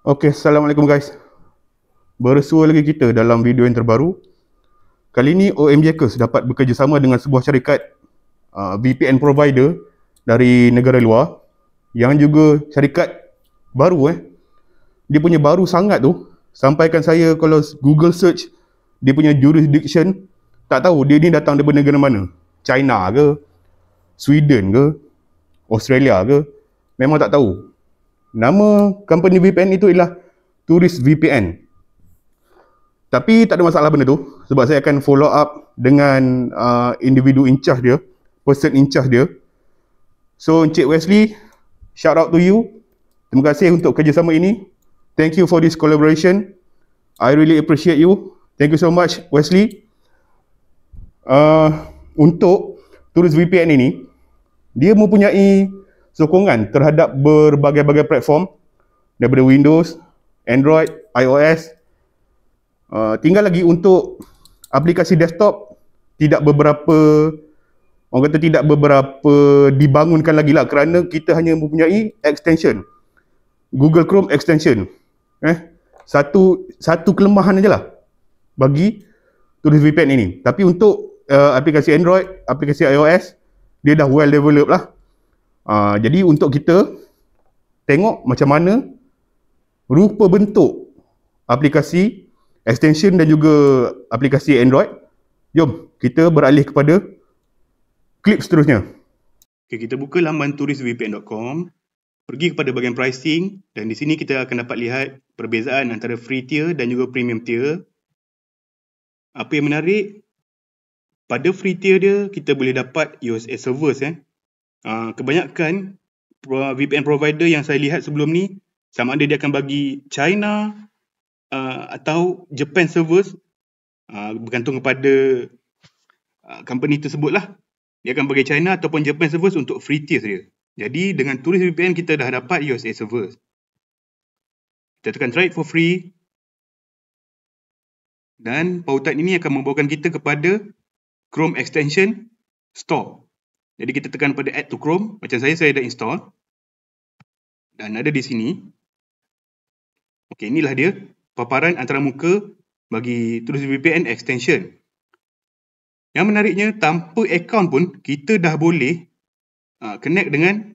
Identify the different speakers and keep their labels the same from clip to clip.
Speaker 1: Okey, Assalamualaikum guys. Bersua lagi kita dalam video yang terbaru. Kali ni OMJkers dapat bekerjasama dengan sebuah syarikat VPN provider dari negara luar yang juga syarikat baru Dia punya baru sangat tu, sampaikan saya kalau Google search dia punya jurisdiction, tak tahu dia ni datang daripada negara mana. China ke, Sweden ke, Australia ke, memang tak tahu. Nama company VPN itu ialah Tourist VPN. Tapi tak ada masalah benda tu, sebab saya akan follow up dengan individu in charge dia, person in charge dia. So Encik Wesley, shout out to you. Terima kasih untuk kerjasama ini. Thank you for this collaboration. I really appreciate you. Thank you so much Wesley. Untuk Tourist VPN ini, dia mempunyai sokongan terhadap berbagai-bagai platform daripada Windows, Android, iOS. Tinggal lagi untuk aplikasi desktop tidak beberapa dibangunkan lagi lah, kerana kita hanya mempunyai extension Google Chrome extension. Satu kelemahan aja lah bagi Tourist VPN ini. Tapi untuk aplikasi Android, aplikasi iOS, dia dah well developed lah. Jadi untuk kita tengok macam mana rupa bentuk aplikasi extension dan juga aplikasi Android, jom kita beralih kepada klip seterusnya. Okay, kita buka laman touristvpn.com, pergi kepada bahagian pricing, dan di sini kita akan dapat lihat perbezaan antara free tier dan juga premium tier. Apa yang menarik, pada free tier dia kita boleh dapat USA servers. Kebanyakan VPN provider yang saya lihat sebelum ni, sama ada dia akan bagi China atau Japan servers, bergantung kepada company tersebut lah. Dia akan bagi China ataupun Japan servers untuk free tier saja. Jadi dengan Tourist VPN kita dah dapat USA servers. Kita tekan try it for free, dan pautan ini akan membawakan kita kepada Chrome extension store. Jadi kita tekan pada add to Chrome, macam saya dah install dan ada di sini. Okey, inilah dia paparan antara muka bagi Tourist VPN extension. Yang menariknya, tanpa akaun pun kita dah boleh connect dengan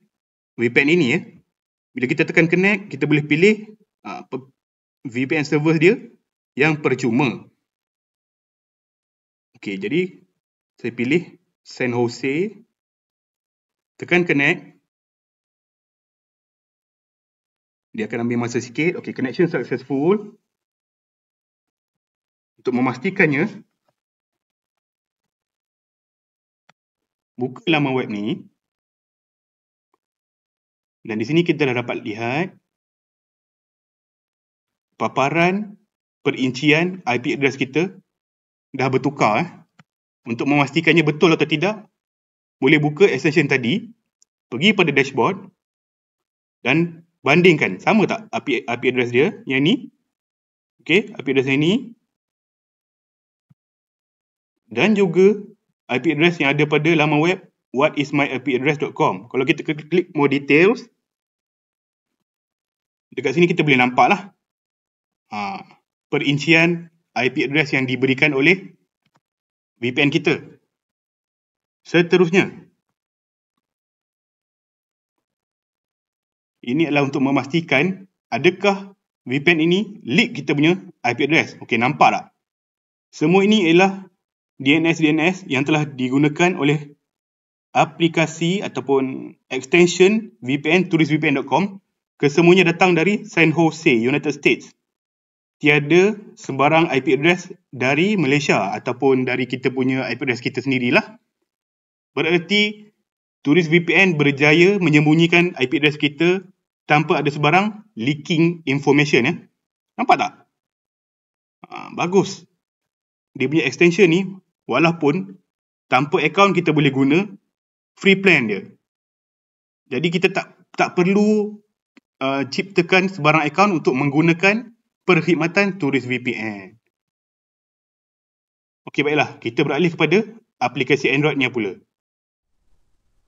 Speaker 1: VPN ini. Bila kita tekan connect, kita boleh pilih VPN server dia yang percuma. Okey, jadi saya pilih San Jose, tekan connect. Dia akan ambil masa sikit. Okey, connection successful. Untuk memastikannya, buka laman web ni. Dan di sini kita dah dapat lihat paparan perincian IP address kita dah bertukar. Untuk memastikannya betul atau tidak, boleh buka extension tadi, pergi pada dashboard dan bandingkan sama tak IP address dia yang ni. Okey, IP address yang ni dan juga IP address yang ada pada laman web whatismyipaddress.com. Kalau kita klik more details, dekat sini kita boleh nampak lah perincian IP address yang diberikan oleh VPN kita. Seterusnya, ini adalah untuk memastikan adakah VPN ini leak kita punya IP address. Okey, nampak tak? Semua ini ialah DNS yang telah digunakan oleh aplikasi ataupun extension VPN touristvpn.com. Kesemuanya datang dari San Jose, United States. Tiada sembarang IP address dari Malaysia ataupun dari kita punya IP address kita sendirilah. Bererti Tourist VPN berjaya menyembunyikan IP address kita tanpa ada sebarang leaking information. Nampak tak? Bagus. Dia punya extension ni, walaupun tanpa akaun kita boleh guna, free plan dia. Jadi kita tak perlu ciptakan sebarang akaun untuk menggunakan perkhidmatan Tourist VPN. Okey, baiklah, kita beralih kepada aplikasi Android ni pula.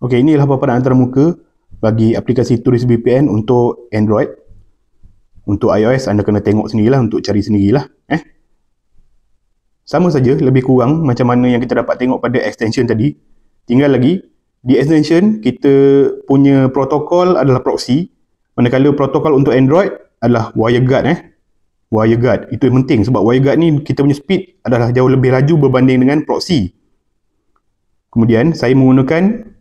Speaker 1: Okey, inilah paparan antarmuka bagi aplikasi Tourist VPN untuk Android. Untuk iOS anda kena tengok sendirilah, untuk cari sendirilah. Sama saja, lebih kurang macam mana yang kita dapat tengok pada extension tadi. Tinggal lagi, di extension kita punya protokol adalah proxy, manakala protokol untuk Android adalah WireGuard. WireGuard, itu yang penting sebab WireGuard ni kita punya speed adalah jauh lebih laju berbanding dengan proxy. Kemudian saya menggunakan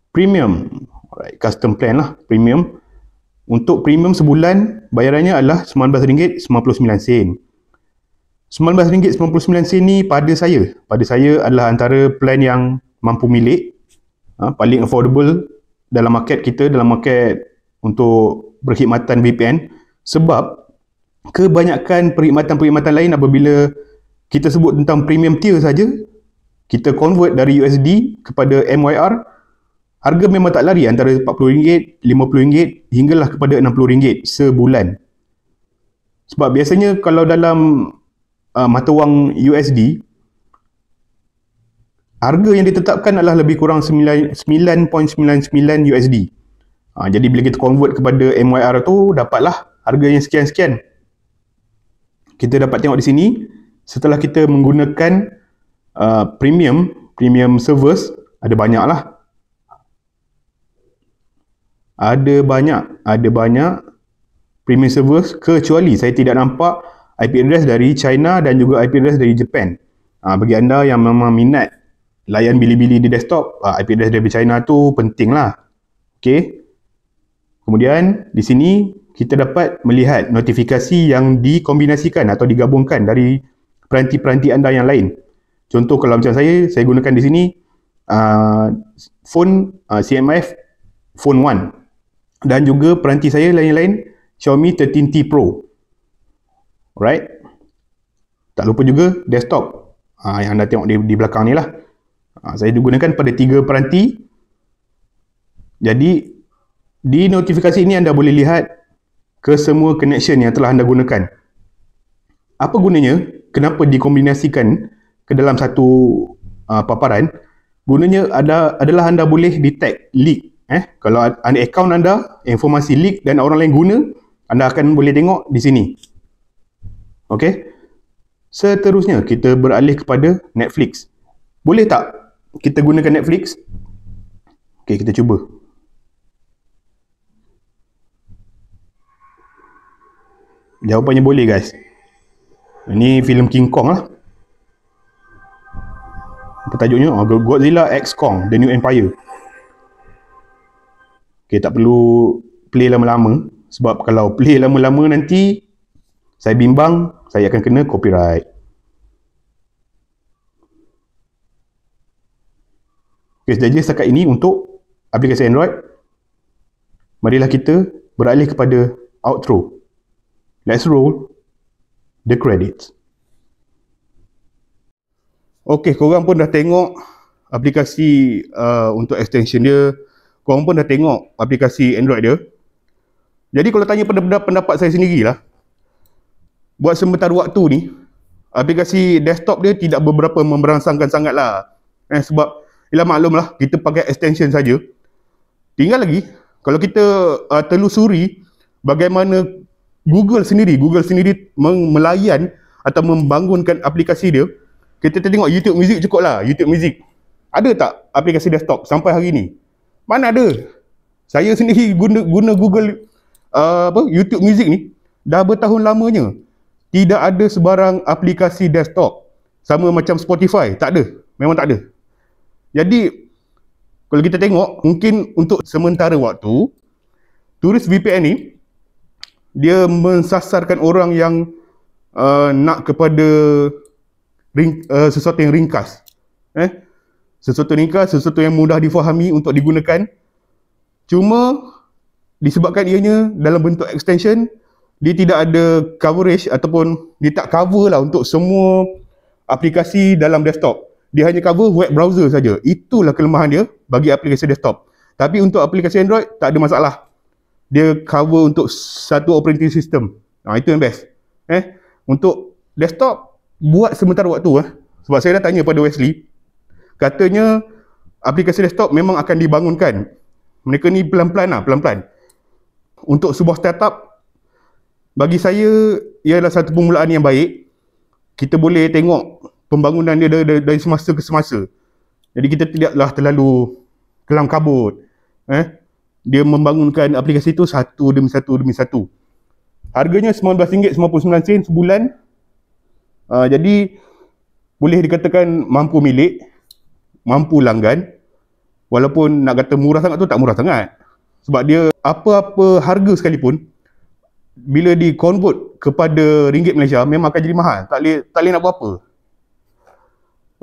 Speaker 1: premium, alright, custom plan lah, premium. Untuk premium sebulan bayarannya adalah RM19.99. RM19.99 ni pada saya adalah antara plan yang mampu milik, paling affordable dalam market kita, dalam market untuk perkhidmatan VPN. Sebab kebanyakan perkhidmatan-perkhidmatan lain apabila kita sebut tentang premium tier saja, kita convert dari USD kepada MYR, harga memang tak lari antara RM40, RM50 hinggalah kepada RM60 sebulan. Sebab biasanya kalau dalam mata wang USD, harga yang ditetapkan adalah lebih kurang 9.99 USD. Jadi bila kita convert kepada MYR tu, dapatlah harga yang sekian-sekian. Kita dapat tengok di sini, setelah kita menggunakan premium servers, ada banyak lah. Ada banyak premium servers, kecuali saya tidak nampak IP address dari China dan juga IP address dari Japan. Bagi anda yang memang minat layan bili-bili di desktop, IP address dari China tu penting lah. Okay. Kemudian di sini kita dapat melihat notifikasi yang dikombinasikan atau digabungkan dari peranti-peranti anda yang lain. Contoh kalau macam saya gunakan di sini phone CMF Phone 1 dan juga peranti saya lain-lain Xiaomi 13T Pro. Alright. Tak lupa juga desktop yang anda tengok di belakang ni lah. Saya digunakan pada 3 peranti. Jadi di notifikasi ini anda boleh lihat ke semua connection yang telah anda gunakan. Apa gunanya? Kenapa dikombinasikan ke dalam satu paparan? Gunanya adalah anda boleh detect leak. Kalau ada akaun anda, informasi leak dan orang lain guna, anda akan boleh tengok di sini. Okey. Seterusnya kita beralih kepada Netflix. Boleh tak kita gunakan Netflix? Okey, kita cuba. Jawapannya boleh, guys. Ini filem King Kong lah. Apa tajuknya? Godzilla X Kong, The New Empire. Okay, tak perlu play lama-lama. Sebab kalau play lama-lama nanti saya bimbang, saya akan kena copyright. Okay, jadi setakat ini untuk aplikasi Android. Marilah kita beralih kepada outro. Let's roll the credits. Okay, korang pun dah tengok aplikasi untuk extension dia. Korang pun dah tengok aplikasi Android dia. Jadi kalau tanya pendapat saya sendirilah, buat sementara waktu ni, aplikasi desktop dia tidak beberapa memberangsangkan sangat lah. Sebab, ialah maklumlah, kita pakai extension saja. Tinggal lagi, kalau kita telusuri bagaimana Google sendiri melayan atau membangunkan aplikasi dia, kita tengok YouTube Music cukup lah. YouTube Music. Ada tak aplikasi desktop sampai hari ni? Mana ada? Saya sendiri guna Google YouTube Music ni dah bertahun lamanya. Tidak ada sebarang aplikasi desktop. Sama macam Spotify, tak ada. Memang tak ada. Jadi kalau kita tengok, mungkin untuk sementara waktu, turis VPN ni dia mensasarkan orang yang nak kepada sesuatu yang ringkas. Sesuatu ringkas, sesuatu yang mudah difahami untuk digunakan. Cuma disebabkan ianya dalam bentuk extension, dia tidak ada coverage ataupun dia tak cover lah untuk semua aplikasi dalam desktop. Dia hanya cover web browser saja. Itulah kelemahan dia bagi aplikasi desktop. Tapi untuk aplikasi Android tak ada masalah. Dia cover untuk satu operating system. Itu yang best. Untuk desktop buat sementara waktu. Sebab saya dah tanya pada Wesley, katanya aplikasi desktop memang akan dibangunkan. Mereka ni pelan-pelan. Untuk sebuah startup, Bagi saya, ia adalah satu permulaan yang baik. Kita boleh tengok pembangunan dia dari semasa ke semasa. Jadi kita tidaklah terlalu kelam kabut. Dia membangunkan aplikasi itu satu demi satu. Harganya RM19.99 sebulan. Jadi boleh dikatakan mampu milik, mampu langgan. Walaupun nak kata murah sangat tu tak murah sangat. Sebab dia apa-apa harga sekalipun, bila di-convert kepada ringgit Malaysia memang akan jadi mahal. Tak boleh nak buat apa.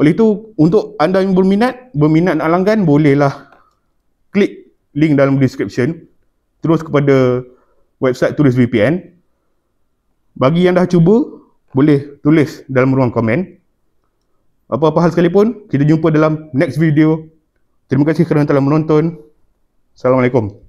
Speaker 1: Oleh itu, untuk anda yang berminat nak langgan, bolehlah klik link dalam description, terus kepada website Turis VPN. Bagi yang dah cuba, boleh tulis dalam ruang komen. Apa-apa hal sekalipun, kita jumpa dalam next video. Terima kasih kerana telah menonton. Assalamualaikum.